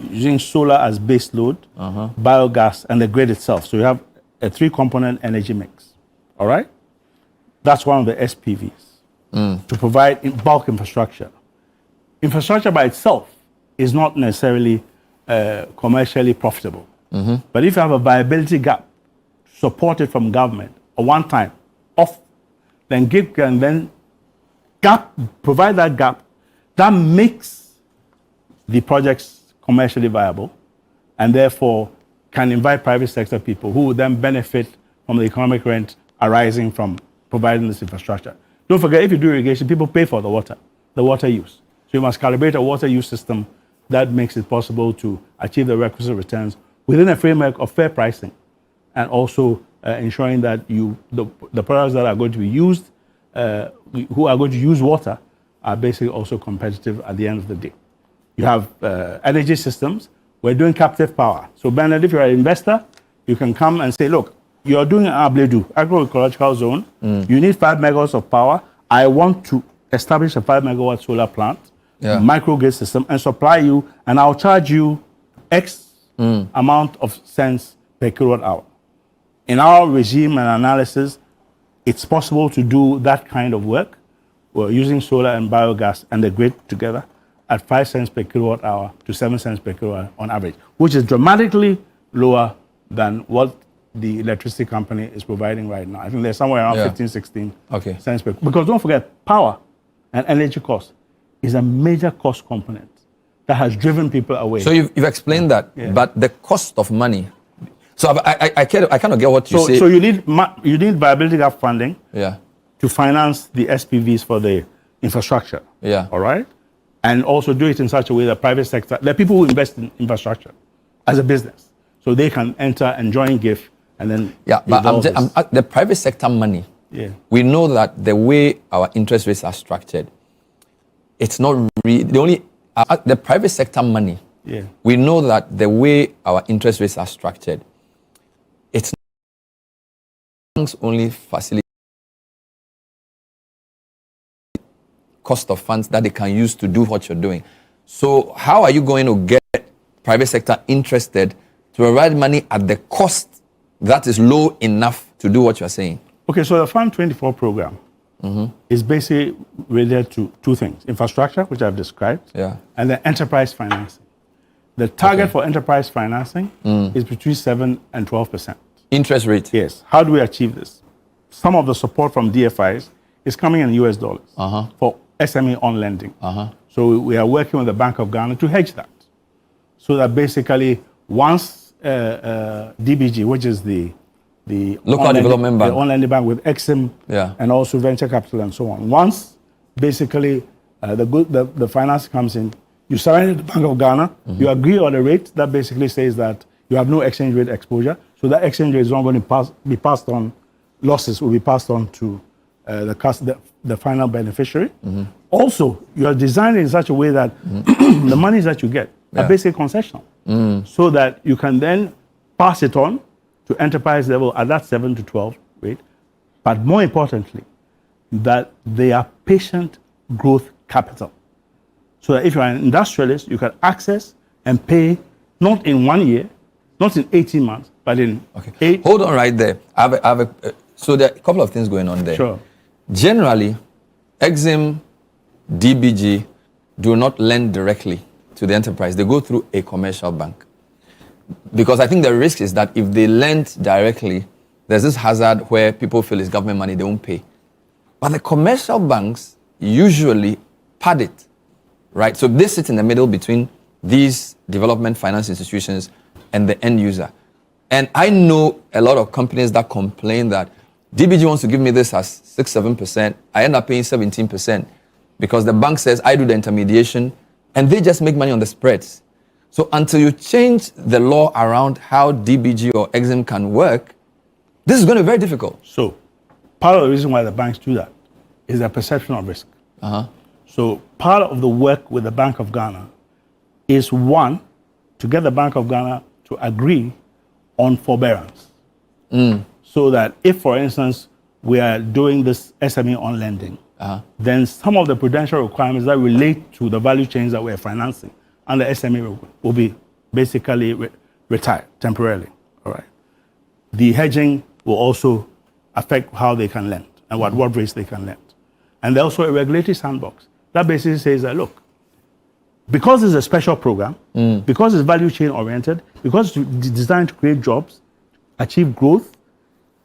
using solar as base load, biogas, and the grid itself. So you have a 3-component energy mix. All right? That's one of the SPVs. To provide bulk infrastructure. Infrastructure by itself is not necessarily commercially profitable. But if you have a viability gap supported from government, a one-time off, then GIF can then provide that gap that makes the projects commercially viable, and therefore can invite private sector people who would then benefit from the economic rent arising from providing this infrastructure. Don't forget, if you do irrigation, people pay for the water use. So you must calibrate a water use system that makes it possible to achieve the requisite returns within a framework of fair pricing, and also ensuring that the products that are going to be used, who are going to use water, are basically also competitive at the end of the day. You have energy systems. We're doing captive power. So, Bernard, if you're an investor, you can come and say, look, you're doing an Abledu, agroecological zone. You need 5 megawatts of power. I want to establish a 5 megawatt solar plant, microgrid system, and supply you, and I'll charge you X amount of cents per kilowatt hour. In our regime and analysis, it's possible to do that kind of work. We're using solar and biogas and the grid together at 5 cents per kilowatt hour to 7 cents per kilowatt on average, which is dramatically lower than what the electricity company is providing right now. I think they're somewhere around 15, 16 cents per. Because don't forget, power and energy cost is a major cost component that has driven people away. So you've explained that, but the cost of money. So I kind of get what you say. So you need viability gap funding to finance the SPVs for the infrastructure. All right? And also do it in such a way that private sector, there are people who invest in infrastructure as a business. So they can enter and join GIF and then but the private sector money, we know that the way our interest rates are structured, it's not really, the private sector money, we know that the way our interest rates are structured, it's not only facilitate cost of funds that they can use to do what you're doing. So how are you going to get private sector interested to provide money at the cost that is low enough to do what you're saying? Okay, so the Fund 24 program is basically related to 2 things: infrastructure, which I've described, and then enterprise financing. The target for enterprise financing is between 7 and 12%. Interest rate? Yes. How do we achieve this? Some of the support from DFIs is coming in US dollars for SME on lending. So we are working with the Bank of Ghana to hedge that. So that basically once DBG, which is the local development bank, the on-lending bank with Exim and also venture capital and so on. Once basically the finance comes in, you surrender to the Bank of Ghana, you agree on a rate that basically says that you have no exchange rate exposure. So that exchange rate is not going to be passed on, losses will be passed on to the final beneficiary. Also, you are designed in such a way that the monies that you get are basically concessional. So that you can then pass it on to enterprise level at that 7 to 12 rate. But more importantly, that they are patient growth capital. So that if you're an industrialist, you can access and pay not in 1 year, not in 18 months, but in 8. Hold on right there. So there are a couple of things going on there. Sure. Generally, Exim, DBG do not lend directly to the enterprise. They go through a commercial bank. Because I think the risk is that if they lend directly, there's this hazard where people feel it's government money, they won't pay. But the commercial banks usually pad it, right? So they sit in the middle between these development finance institutions and the end user. And I know a lot of companies that complain that DBG wants to give me this as 6-7%. I end up paying 17% because the bank says I do the intermediation and they just make money on the spreads. So until you change the law around how DBG or Exim can work, this is going to be very difficult. So part of the reason why the banks do that is their perception of risk. So part of the work with the Bank of Ghana is, one, to get the Bank of Ghana to agree on forbearance. So that if, for instance, we are doing this SME on lending, then some of the prudential requirements that relate to the value chains that we're financing and the SME will be basically retired temporarily. All right. The hedging will also affect how they can lend and what rates they can lend. And there's also a regulatory sandbox that basically says that, look, because it's a special program, because it's value chain oriented, because it's designed to create jobs, achieve growth,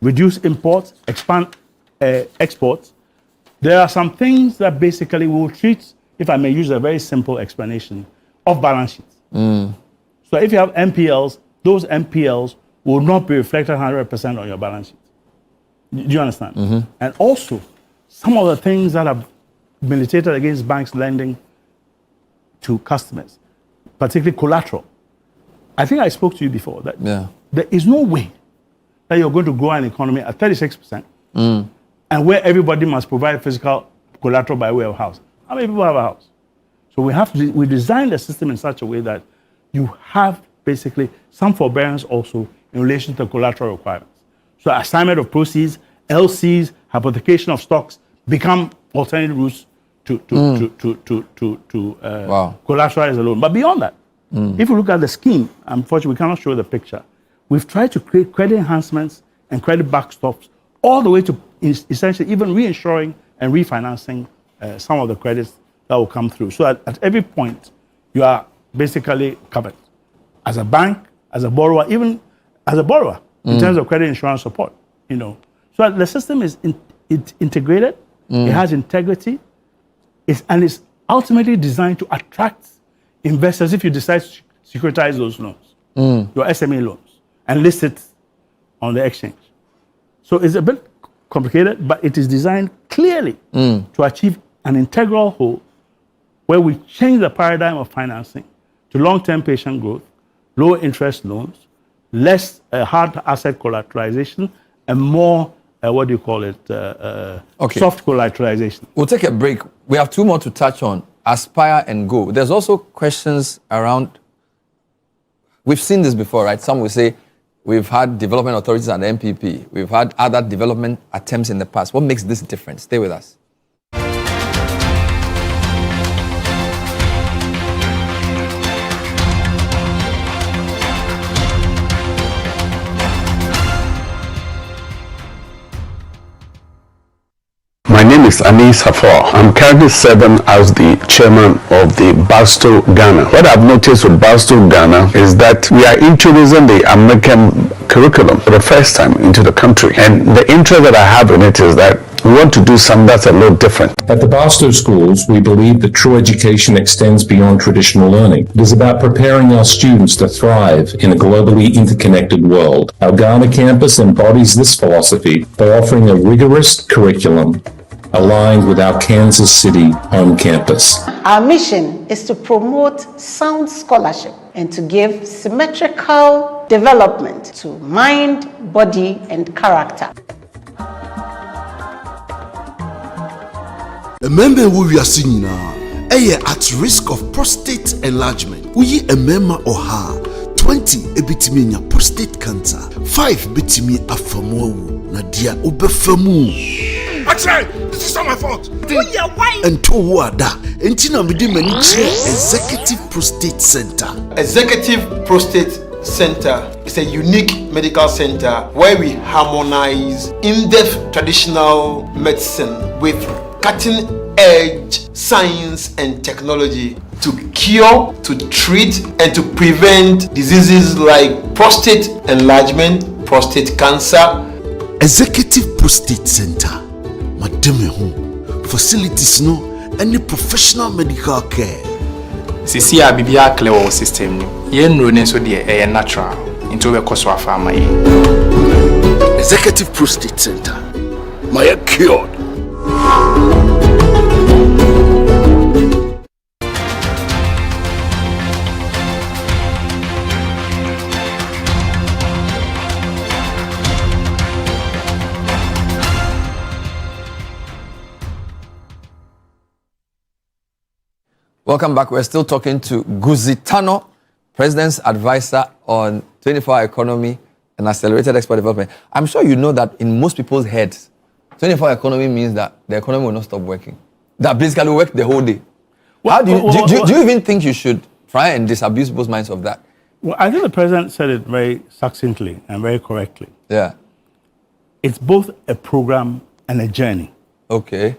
reduce imports, expand exports, there are some things that basically will treat, if I may use a very simple explanation, off balance sheets. So if you have NPLs, those NPLs will not be reflected 100% on your balance sheet. Do you understand? And also, some of the things that have militated against banks lending to customers, particularly collateral. I think I spoke to you before that there is no way that you're going to grow an economy at 36% and where everybody must provide physical collateral by way of house. How many people have a house? So So we designed the system in such a way that you have basically some forbearance also in relation to collateral requirements. So assignment of proceeds, LCs, hypothecation of stocks become alternative routes to collateralize a loan. But beyond that, if you look at the scheme, unfortunately we cannot show the picture. We've tried to create credit enhancements and credit backstops all the way to essentially even reinsuring and refinancing some of the credits that will come through. So at every point, you are basically covered. As a bank, as a borrower, even as a borrower, in terms of credit insurance support, So the system is integrated, it has integrity, and it's ultimately designed to attract investors if you decide to securitize those loans, your SME loans, and list it on the exchange. So it's a bit complicated, but it is designed clearly to achieve an integral whole where we change the paradigm of financing to long-term patient growth, low interest loans, less hard asset collateralization, and more, soft collateralization. We'll take a break. We have two more to touch on, Aspire and Go. There's also questions around, we've seen this before, right? Some will say, we've had development authorities and MPP. We've had other development attempts in the past. What makes this different? Stay with us. My name is Anis Hafor. I'm currently serving as the chairman of the Barstow Ghana. What I've noticed with Barstow Ghana is that we are introducing the American curriculum for the first time into the country. And the interest that I have in it is that we want to do something that's a little different. At the Barstow schools, we believe that true education extends beyond traditional learning. It is about preparing our students to thrive in a globally interconnected world. Our Ghana campus embodies this philosophy by offering a rigorous curriculum aligned with our Kansas City home campus. Our mission is to promote sound scholarship and to give symmetrical development to mind, body, and character. Remember who we are singing now. At risk of prostate enlargement. We remember oha 20 ebitimi prostate cancer. 5 bitimi afamu na dia obefamu. Actually, this is not my fault. And to wada, entina midi mani Executive Prostate Center. Executive Prostate Center is a unique medical center where we harmonize in-depth traditional medicine with cutting-edge science and technology to cure, to treat, and to prevent diseases like prostate enlargement, prostate cancer. Executive Prostate Center. Madame home facilities no any professional medical care. Sisi a bibia clear our system no. Ye nro ne so de natural. Into we koso afama ye. Executive Prostate Center. My cured. Welcome back. We're still talking to Guzitano, President's Advisor on 24-hour economy and accelerated export development. I'm sure you know that in most people's heads, 24-hour economy means that the economy will not stop working. That basically will work the whole day. How do you even think you should try and disabuse people's minds of that? Well, I think the President said it very succinctly and very correctly. Yeah. It's both a program and a journey. Okay.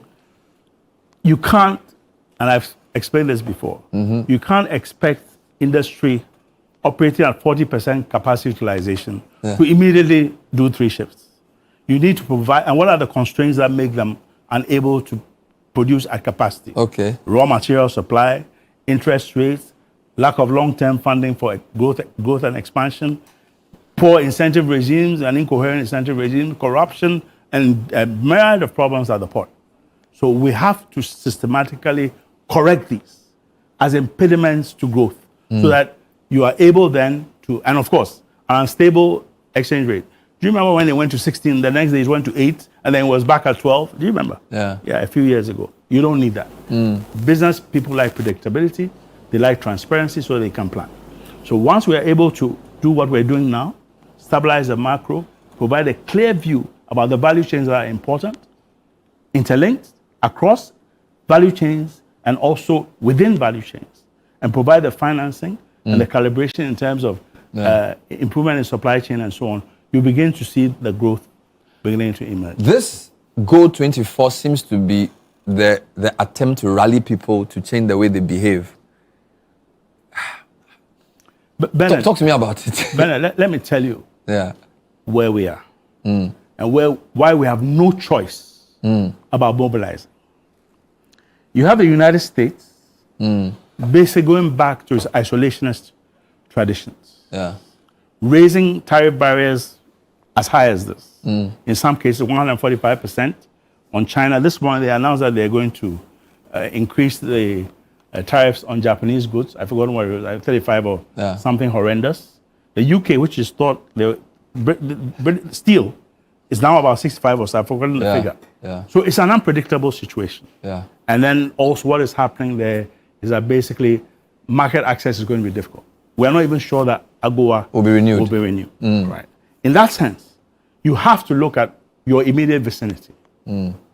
You can't, and I've explained this before, you can't expect industry operating at 40% capacity utilization to immediately do 3 shifts. You need to provide, and what are the constraints that make them unable to produce at capacity? Okay. Raw material supply, interest rates, lack of long-term funding for growth and expansion, poor incentive regimes and incoherent incentive regimes, corruption, and a myriad of problems at the port. So we have to systematically correct these as impediments to growth so that you are able then to, and of course, an unstable exchange rate. Do you remember when it went to 16, the next day it went to 8, and then it was back at 12. Do you remember? Yeah. Yeah, a few years ago. You don't need that. Business people like predictability. They like transparency so they can plan. So once we are able to do what we're doing now, stabilize the macro, provide a clear view about the value chains that are important, interlinked across value chains and also within value chains, and provide the financing and the calibration in terms of improvement in supply chain and so on, you begin to see the growth beginning to emerge. This Goal 24 seems to be the attempt to rally people to change the way they behave. But Bernard, talk to me about it. Bernard, let me tell you where we are and why we have no choice about mobilizing. You have the United States basically going back to its isolationist traditions, raising tariff barriers as high as this. In some cases, 145% on China. This morning, they announced that they're going to increase the tariffs on Japanese goods. I forgot what it was, like 35 or something horrendous. The UK, which is thought steel, is now about 65 or so. I've forgotten the figure. So it's an unpredictable situation. And then also what is happening there is that basically market access is going to be difficult. We're not even sure that AGOA will be renewed. Right. In that sense, you have to look at your immediate vicinity.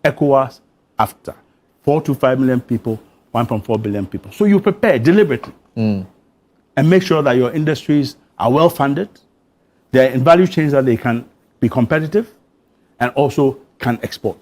ECOWAS after 4 to 5 million people, 1.4 billion people. So you prepare deliberately and make sure that your industries are well funded, they're in value chains that they can be competitive and also can export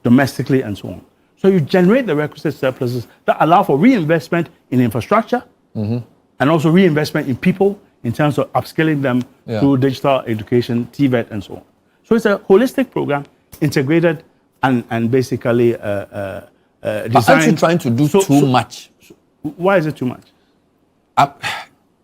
domestically and so on. So you generate the requisite surpluses that allow for reinvestment in infrastructure and also reinvestment in people in terms of upskilling them through digital education, TVET, and so on. So it's a holistic program, integrated and basically designed. Aren't you trying to do too much? Why is it too much?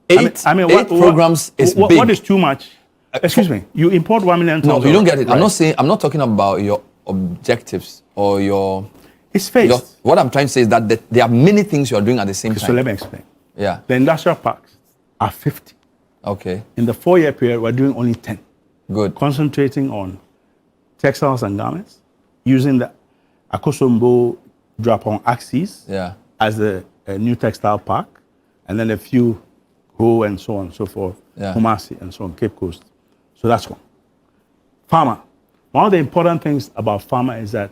Eight programs is big. What is too much? Excuse me. You import 1 million tons. No, you don't get it. Right. I'm not talking about your objectives or your. It's phased. What I'm trying to say is that there are many things you are doing at the same time. So let me explain. Yeah. The industrial parks are 50. Okay. In the 4-year period, we're doing only 10. Good. Concentrating on textiles and garments, using the Akosombo Drapon axis as the new textile park, and then a few Ho and so on and so forth, Kumasi and so on, Cape Coast. So that's one. Pharma. One of the important things about pharma is that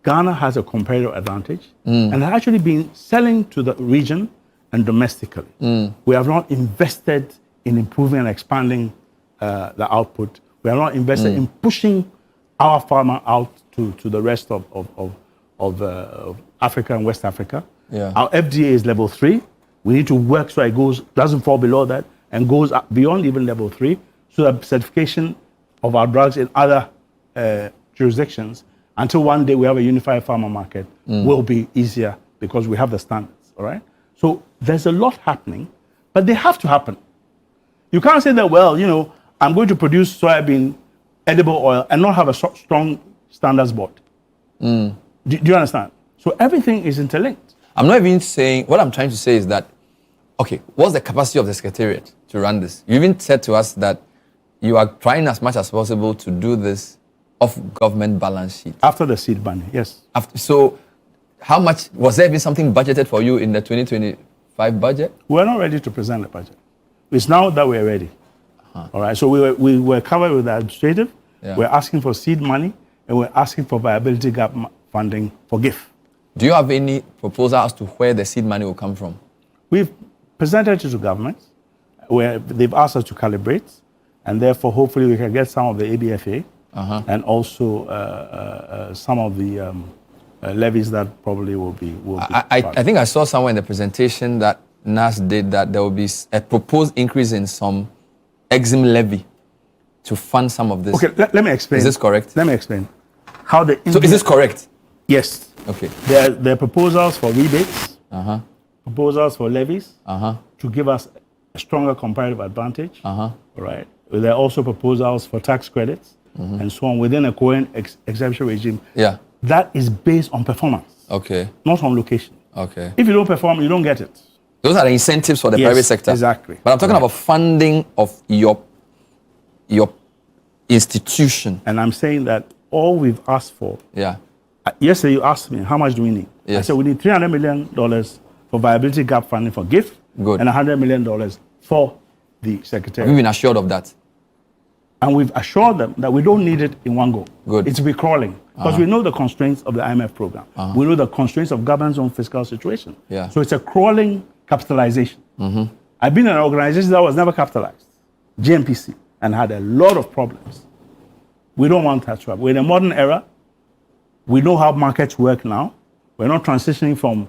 Ghana has a comparative advantage and has actually been selling to the region and domestically. We have not invested in improving and expanding the output. We have not invested in pushing our pharma out to the rest of Africa and West Africa. Our FDA is level 3. We need to work so it doesn't fall below that and goes up beyond even level 3, so that certification of our drugs in other jurisdictions, until one day we have a unified pharma market, will be easier because we have the standards, all right? So there's a lot happening, but they have to happen. You can't say that, well, I'm going to produce soybean edible oil and not have a strong standards board. Do you understand? So everything is interlinked. I'm not even saying, what I'm trying to say is that, okay, what's the capacity of the Secretariat to run this? You even said to us that you are trying as much as possible to do this off government balance sheet. After the seed money, yes. So how much, was there even something budgeted for you in the 2025 budget? We're not ready to present the budget. It's now that we're ready. All right, so we were covered with the administrative. We're asking for seed money, and we're asking for viability gap funding for GIF. Do you have any proposal as to where the seed money will come from? We've presented it to governments, where they've asked us to calibrate, and therefore hopefully we can get some of the ABFA and also some of the levies that probably will be. I think I saw somewhere in the presentation that NAS did that there will be a proposed increase in some EXIM levy to fund some of this. Okay, let me explain. Is this correct? Let me explain. How the So is this correct? Yes. Okay. There are proposals for rebates, proposals for levies to give us a stronger comparative advantage. Right. There are also proposals for tax credits and so on within a current exemption regime. Yeah. That is based on performance. Okay. Not on location. Okay. If you don't perform, you don't get it. Those are the incentives for the private sector. Exactly. But I'm talking about funding of your institution. And I'm saying that all we've asked for. Yeah. Yesterday you asked me, how much do we need? Yes. I said we need $300 million for viability gap funding for GIF. Good. And $100 million for the secretary. We've been assured of that. And we've assured them that we don't need it in one go. Good. It's be crawling. Because we know the constraints of the IMF program. We know the constraints of government's own fiscal situation. Yeah. So it's a crawling capitalization. I've been in an organization that was never capitalized, GMPC, and had a lot of problems. We don't want that to happen. We're in a modern era. We know how markets work now. We're not transitioning from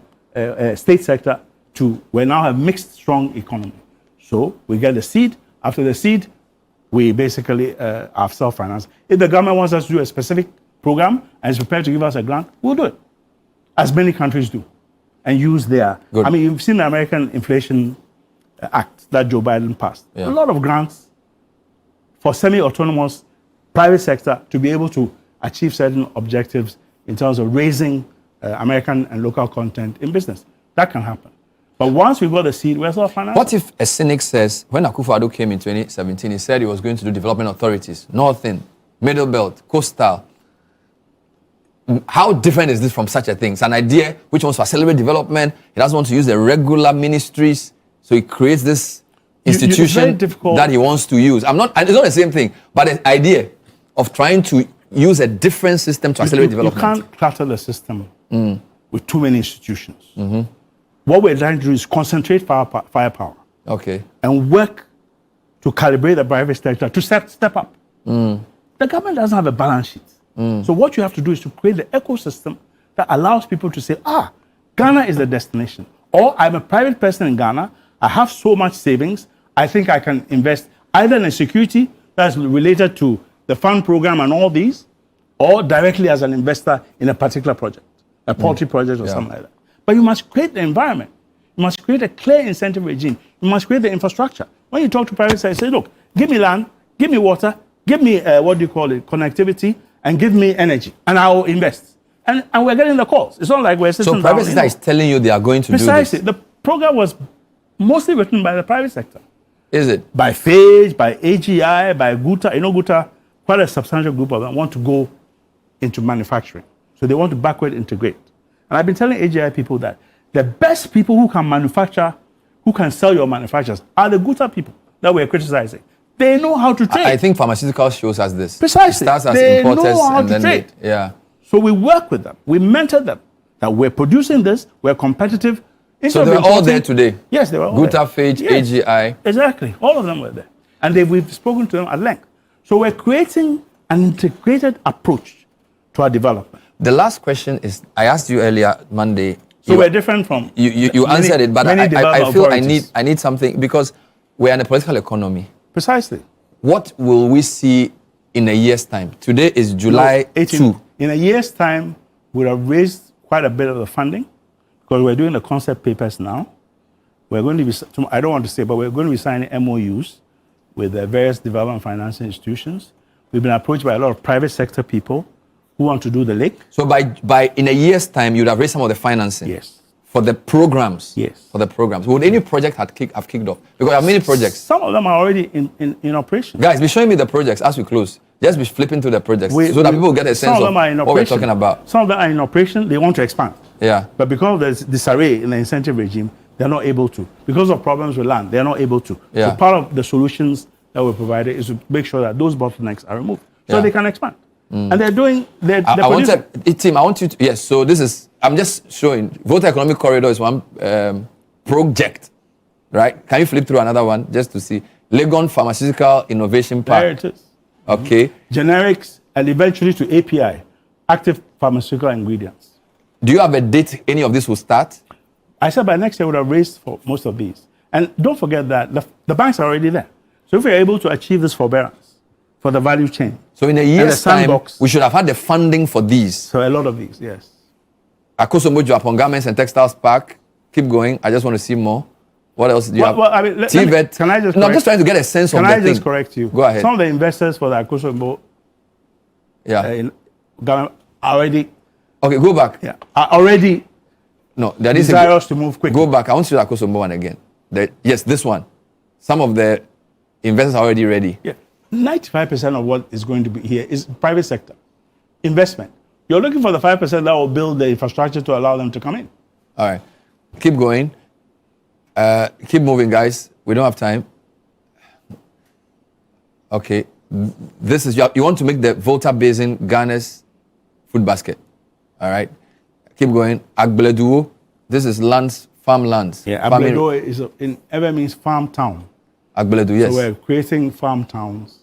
state sector to, we now have mixed, strong economy. So we get the seed. After the seed, we basically are self-financed. If the government wants us to do a specific program and is prepared to give us a grant, we'll do it, as many countries do, and use their. Good. I mean, you've seen the American Inflation Act that Joe Biden passed. Yeah. A lot of grants for semi-autonomous private sector to be able to achieve certain objectives in terms of raising American and local content in business. That can happen. But once we got the seed, we're self-financed. What if a cynic says, when Akufo-Addo came in 2017, he said he was going to do development authorities, Northern, Middle Belt, Coastal. How different is this from such a thing? It's an idea which wants to accelerate development. He doesn't want to use the regular ministries, so he creates this institution that he wants to use. It's not the same thing, but the idea of trying to use a different system to accelerate development. You can't clutter the system with too many institutions. What we're trying to do is concentrate firepower. Okay. And work to calibrate the private sector to step up. The government doesn't have a balance sheet. So what you have to do is to create the ecosystem that allows people to say, Ghana is the destination. Or I'm a private person in Ghana, I have so much savings, I think I can invest either in a security that's related to the fund program and all these, or directly as an investor in a particular project, a poultry project or something like that. But you must create the environment. You must create a clear incentive regime. You must create the infrastructure. When you talk to private sector, say, look, give me land, give me water, give me, connectivity, and give me energy, and I will invest. And we're getting the calls. It's not like we're sitting down. So private sector is telling you they are going to do this? Precisely. The program was mostly written by the private sector. Is it? By FAGE, by AGI, by GUTA. You know, GUTA, quite a substantial group of them want to go into manufacturing. So they want to backward integrate. And I've been telling AGI people that the best people who can manufacture, who can sell your manufacturers, are the GUTA people that we're criticizing. They know how to trade. I think pharmaceutical shows us this. Precisely. It starts as they importers know how and to then trade. So we work with them. We mentor them. That we're producing this, we're competitive. So they're all there today? Yes, they were all GUTA, there. FAGE, AGI. Exactly. All of them were there. And we've spoken to them at length. So we're creating an integrated approach to our development. The last question is, I asked you earlier Monday. So we're different from... You answered it, but I feel I need something, because we're in a political economy. Precisely. What will we see in a year's time? Today is July 2. In a year's time, we'll have raised quite a bit of the funding, because we're doing the concept papers now. We're going to be, I don't want to say, but we're going to be signing MOUs with the various development financing institutions. We've been approached by a lot of private sector people who want to do the lake. So by in a year's time, you'd have raised some of the financing? Yes. For the programs? Yes. For the programs. Would any project have kicked off? Because there are many projects. Some of them are already in operation. Guys, be showing me the projects as we close. Just be flipping through the projects so that people get a sense of what we're talking about. Some of them are in operation. They want to expand. Yeah. But because of this disarray in the incentive regime, they're not able to. Because of problems with land, they're not able to. Yeah. So part of the solutions that we provided is to make sure that those bottlenecks are removed so they can expand. And they're doing... I want you to... Yes, so this is... I'm just showing. Voter Economic Corridor is one project, right? Can you flip through another one just to see? Legon Pharmaceutical Innovation Park. There it is. Okay. Generics and eventually to API, active pharmaceutical ingredients. Do you have a date any of this will start? I said by next year we would have raised for most of these. And don't forget that the banks are already there. So if we're able to achieve this forbearance for the value chain. So in a year's time, we should have had the funding for these. So a lot of these, yes. Akosombo upon Garments and Textiles Park. Keep going. I just want to see more. What else do you have? Well, I mean, can I just I'm just trying to get a sense of the thing. Can I just correct you? Go ahead. Some of the investors for the Akosombo already... Okay, go back. Yeah, are already desirous to move quickly. Go back. I want to see the Akosombo one again. Yes, this one. Some of the investors are already ready. Yeah. 95% of what is going to be here is private sector. investment. You're looking for the 5% that will build the infrastructure to allow them to come in. All right. Keep going. Keep moving, guys. We don't have time. Okay. This is you want to make the Volta Basin Ghana's food basket. All right. Keep going. Agbeleduo. This is lands, farmlands. Yeah, Agbeleduo is ever means farm town. Agbeleduo, yes. So we're creating farm towns.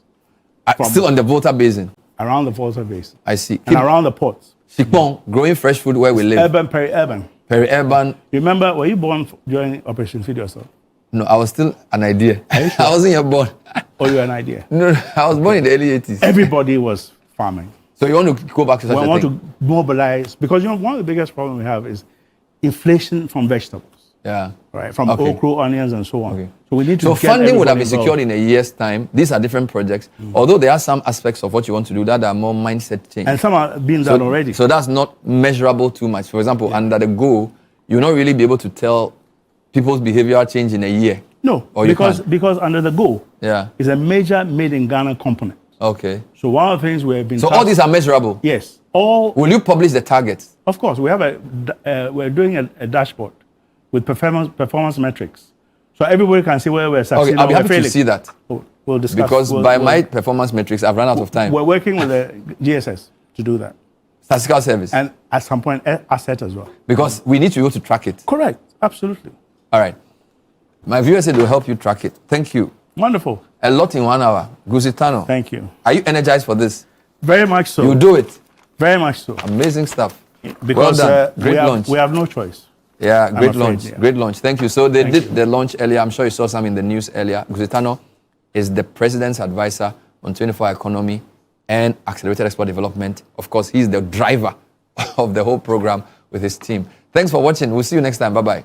Still on the Volta Basin. Around the Volta Basin. I see. And around the ports. Shikpong, growing fresh food where we live. Urban, peri-urban. Peri-urban. Remember, were you born during Operation Feed Yourself? No, I was still an idea. Are you sure? I wasn't yet born. Oh, you were an idea? No, I was born in the early 80s. Everybody was farming. So you want to go back to such a thing? We want to mobilize, because one of the biggest problems we have is inflation from vegetables. Yeah. Right, from okra, onions, and so on. Okay. So we need to So funding would have been involved. secured in a year's time. These are different projects. Although there are some aspects of what you want to do that are more mindset change. And some are being done already. So that's not measurable too much. For example, under the goal, you'll not really be able to tell people's behavioral change in a year. No, because under the goal, is a major made in Ghana component. Okay. So one of the things we have been. So all these are measurable. Yes. All. Will you publish the targets? Of course, we have we're doing a dashboard with performance metrics, so everybody can see where we're succeeding. Okay, I'll be happy to see that. We'll discuss. Because by my performance metrics, I've run out of time. We're working with the GSS to do that. Statistical Service. And at some point, asset as well. Because we need to be able to track it. Correct. Absolutely. All right. My viewers said they'll help you track it. Thank you. Wonderful. A lot in 1 hour. Gusitano. Thank you. Are you energized for this? Very much so. You do it. Very much so. Amazing stuff. Because well done. Great launch. We have no choice. Yeah, great launch. Yeah. Great launch. Thank you. So they did the launch earlier. I'm sure you saw some in the news earlier. Gusitano is the president's advisor on 24-hour economy and accelerated export development. Of course, he's the driver of the whole program with his team. Thanks for watching. We'll see you next time. Bye-bye.